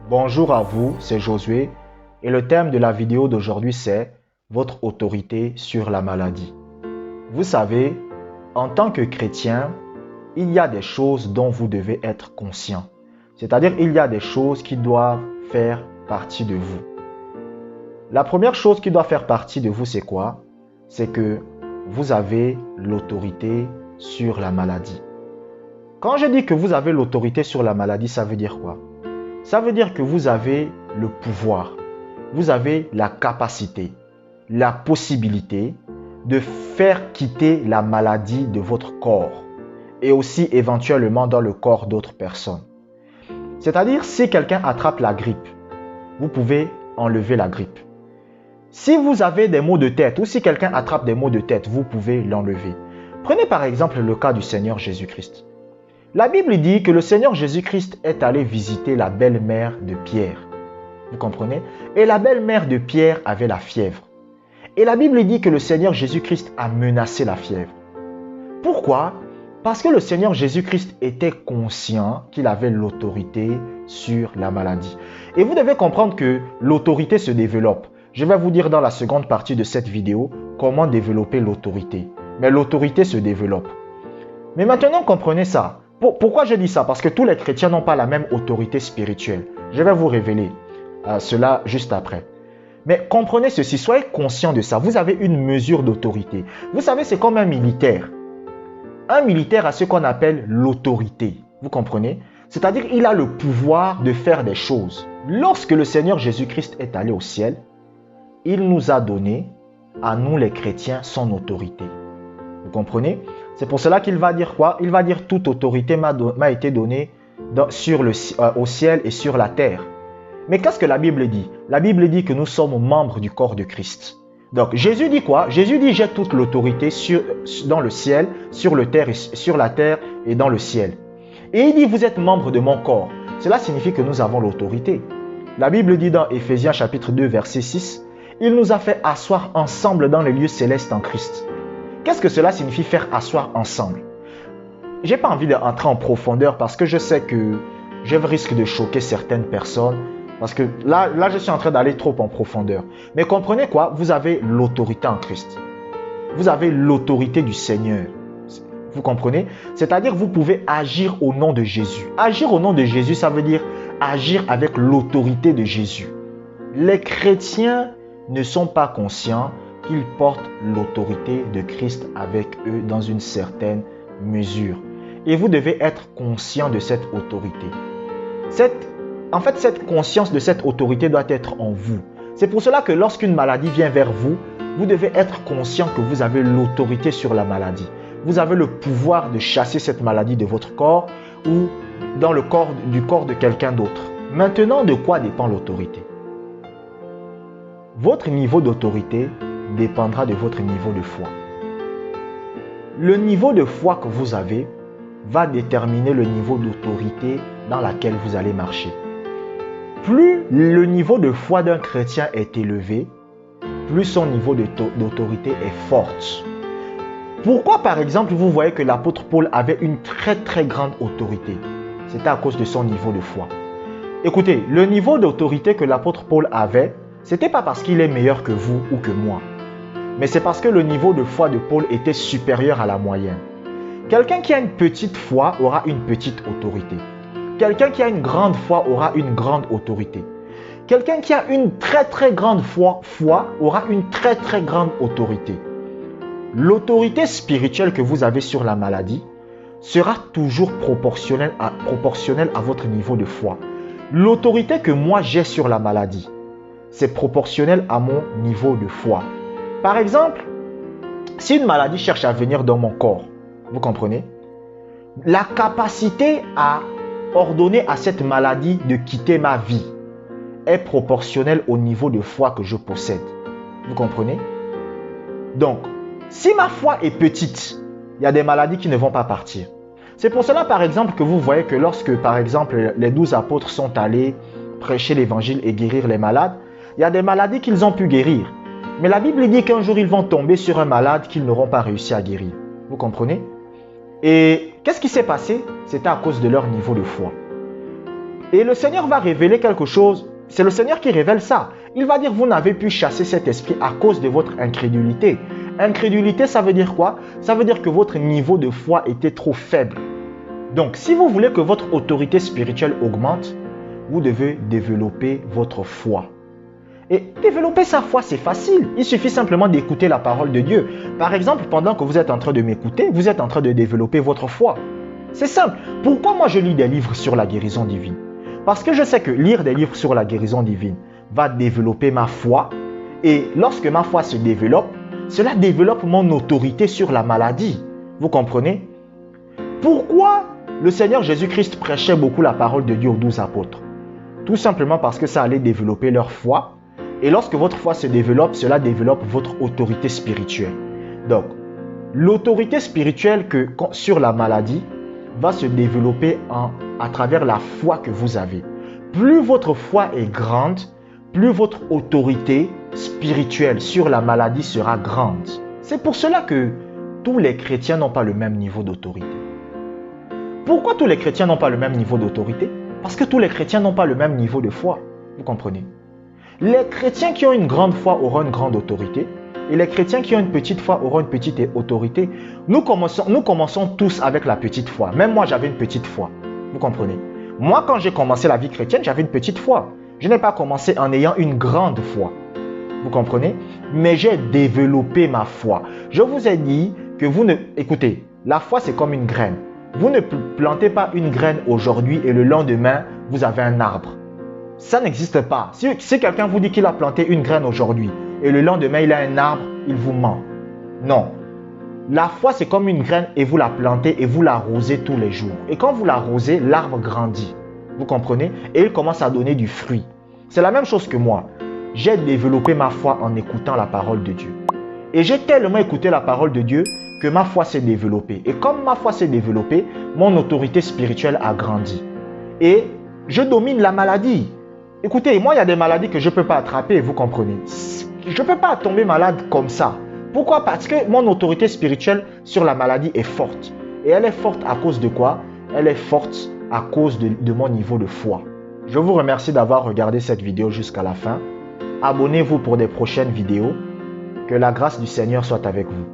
Bonjour à vous, c'est Josué et le thème de la vidéo d'aujourd'hui c'est votre autorité sur la maladie. Vous savez, en tant que chrétien, il y a des choses dont vous devez être conscient. C'est-à-dire il y a des choses qui doivent faire partie de vous. La première chose qui doit faire partie de vous c'est quoi? C'est que vous avez l'autorité sur la maladie. Quand je dis que vous avez l'autorité sur la maladie, ça veut dire quoi? Ça veut dire que vous avez le pouvoir, vous avez la capacité, la possibilité de faire quitter la maladie de votre corps et aussi éventuellement dans le corps d'autres personnes. C'est-à-dire, si quelqu'un attrape la grippe, vous pouvez enlever la grippe. Si vous avez des maux de tête ou si quelqu'un attrape des maux de tête, vous pouvez l'enlever. Prenez par exemple le cas du Seigneur Jésus-Christ. La Bible dit que le Seigneur Jésus-Christ est allé visiter la belle-mère de Pierre. Vous comprenez? Et la belle-mère de Pierre avait la fièvre. Et la Bible dit que le Seigneur Jésus-Christ a menacé la fièvre. Pourquoi? Parce que le Seigneur Jésus-Christ était conscient qu'il avait l'autorité sur la maladie. Et vous devez comprendre que l'autorité se développe. Je vais vous dire dans la seconde partie de cette vidéo comment développer l'autorité. Mais l'autorité se développe. Mais maintenant, comprenez ça. Pourquoi je dis ça? Parce que tous les chrétiens n'ont pas la même autorité spirituelle. Je vais vous révéler cela juste après. Mais comprenez ceci, soyez conscient de ça. Vous avez une mesure d'autorité. Vous savez, c'est comme un militaire. Un militaire a ce qu'on appelle l'autorité. Vous comprenez? C'est-à-dire qu'il a le pouvoir de faire des choses. Lorsque le Seigneur Jésus-Christ est allé au ciel, il nous a donné, à nous les chrétiens, son autorité. Vous comprenez? C'est pour cela qu'il va dire quoi? Il va dire toute autorité m'a été donnée au ciel et sur la terre. Mais qu'est-ce que la Bible dit? La Bible dit que nous sommes membres du corps de Christ. Donc Jésus dit quoi? Jésus dit j'ai toute l'autorité dans le ciel, sur la terre et dans le ciel. Et il dit vous êtes membres de mon corps. Cela signifie que nous avons l'autorité. La Bible dit dans Éphésiens chapitre 2 verset 6, il nous a fait asseoir ensemble dans les lieux célestes en Christ. Qu'est-ce que cela signifie faire asseoir ensemble? Je n'ai pas envie d'entrer en profondeur parce que je sais que je risque de choquer certaines personnes. Parce que là, je suis en train d'aller trop en profondeur. Mais comprenez quoi? Vous avez l'autorité en Christ. Vous avez l'autorité du Seigneur. Vous comprenez? C'est-à-dire vous pouvez agir au nom de Jésus. Agir au nom de Jésus, ça veut dire agir avec l'autorité de Jésus. Les chrétiens ne sont pas conscients qu'ils portent l'autorité de Christ avec eux dans une certaine mesure. Et vous devez être conscient de cette autorité. En fait, cette conscience de cette autorité doit être en vous. C'est pour cela que lorsqu'une maladie vient vers vous, vous devez être conscient que vous avez l'autorité sur la maladie. Vous avez le pouvoir de chasser cette maladie de votre corps ou dans le corps de quelqu'un d'autre. Maintenant, de quoi dépend l'autorité? Votre niveau d'autorité dépendra de votre niveau de foi. Le niveau de foi que vous avez va déterminer le niveau d'autorité dans laquelle vous allez marcher. Plus le niveau de foi d'un chrétien est élevé, plus son niveau d'autorité est forte. Pourquoi par exemple vous voyez que l'apôtre Paul avait une très très grande autorité? C'était à cause de son niveau de foi. Écoutez, le niveau d'autorité que l'apôtre Paul avait, ce n'était pas parce qu'il est meilleur que vous ou que moi. Mais c'est parce que le niveau de foi de Paul était supérieur à la moyenne. Quelqu'un qui a une petite foi aura une petite autorité. Quelqu'un qui a une grande foi aura une grande autorité. Quelqu'un qui a une très très grande foi aura une très très grande autorité. L'autorité spirituelle que vous avez sur la maladie sera toujours proportionnelle à votre niveau de foi. L'autorité que moi j'ai sur la maladie, c'est proportionnel à mon niveau de foi. Par exemple, si une maladie cherche à venir dans mon corps, vous comprenez? La capacité à ordonner à cette maladie de quitter ma vie est proportionnelle au niveau de foi que je possède. Vous comprenez? Donc, si ma foi est petite, il y a des maladies qui ne vont pas partir. C'est pour cela, par exemple, que vous voyez que lorsque, par exemple, les 12 apôtres sont allés prêcher l'évangile et guérir les malades, il y a des maladies qu'ils ont pu guérir. Mais la Bible dit qu'un jour, ils vont tomber sur un malade qu'ils n'auront pas réussi à guérir. Vous comprenez? Et qu'est-ce qui s'est passé? C'était à cause de leur niveau de foi. Et le Seigneur va révéler quelque chose. C'est le Seigneur qui révèle ça. Il va dire, vous n'avez pu chasser cet esprit à cause de votre incrédulité. Incrédulité, ça veut dire quoi? Ça veut dire que votre niveau de foi était trop faible. Donc, si vous voulez que votre autorité spirituelle augmente, vous devez développer votre foi. Et développer sa foi, c'est facile. Il suffit simplement d'écouter la parole de Dieu. Par exemple, pendant que vous êtes en train de m'écouter, vous êtes en train de développer votre foi. C'est simple. Pourquoi moi je lis des livres sur la guérison divine? Parce que je sais que lire des livres sur la guérison divine va développer ma foi. Et lorsque ma foi se développe, cela développe mon autorité sur la maladie. Vous comprenez? Pourquoi le Seigneur Jésus-Christ prêchait beaucoup la parole de Dieu aux 12 apôtres? Tout simplement parce que ça allait développer leur foi. Et lorsque votre foi se développe, cela développe votre autorité spirituelle. Donc, l'autorité spirituelle sur la maladie va se développer à travers la foi que vous avez. Plus votre foi est grande, plus votre autorité spirituelle sur la maladie sera grande. C'est pour cela que tous les chrétiens n'ont pas le même niveau d'autorité. Pourquoi tous les chrétiens n'ont pas le même niveau d'autorité? Parce que tous les chrétiens n'ont pas le même niveau de foi. Vous comprenez? Les chrétiens qui ont une grande foi auront une grande autorité. Et les chrétiens qui ont une petite foi auront une petite autorité. Nous commençons tous avec la petite foi. Même moi, j'avais une petite foi. Vous comprenez? Moi, quand j'ai commencé la vie chrétienne, j'avais une petite foi. Je n'ai pas commencé en ayant une grande foi. Vous comprenez? Mais j'ai développé ma foi. Je vous ai dit que vous ne... Écoutez, la foi, c'est comme une graine. Vous ne plantez pas une graine aujourd'hui et le lendemain, vous avez un arbre. Ça n'existe pas. Si quelqu'un vous dit qu'il a planté une graine aujourd'hui et le lendemain, il a un arbre, il vous ment. Non. La foi, c'est comme une graine et vous la plantez et vous l'arrosez tous les jours. Et quand vous l'arrosez, l'arbre grandit. Vous comprenez? Et il commence à donner du fruit. C'est la même chose que moi. J'ai développé ma foi en écoutant la parole de Dieu. Et j'ai tellement écouté la parole de Dieu que ma foi s'est développée. Et comme ma foi s'est développée, mon autorité spirituelle a grandi. Et je domine la maladie. Écoutez, moi, il y a des maladies que je ne peux pas attraper, vous comprenez? Je ne peux pas tomber malade comme ça. Pourquoi? Parce que mon autorité spirituelle sur la maladie est forte. Et elle est forte à cause de quoi? Elle est forte à cause de mon niveau de foi. Je vous remercie d'avoir regardé cette vidéo jusqu'à la fin. Abonnez-vous pour des prochaines vidéos. Que la grâce du Seigneur soit avec vous.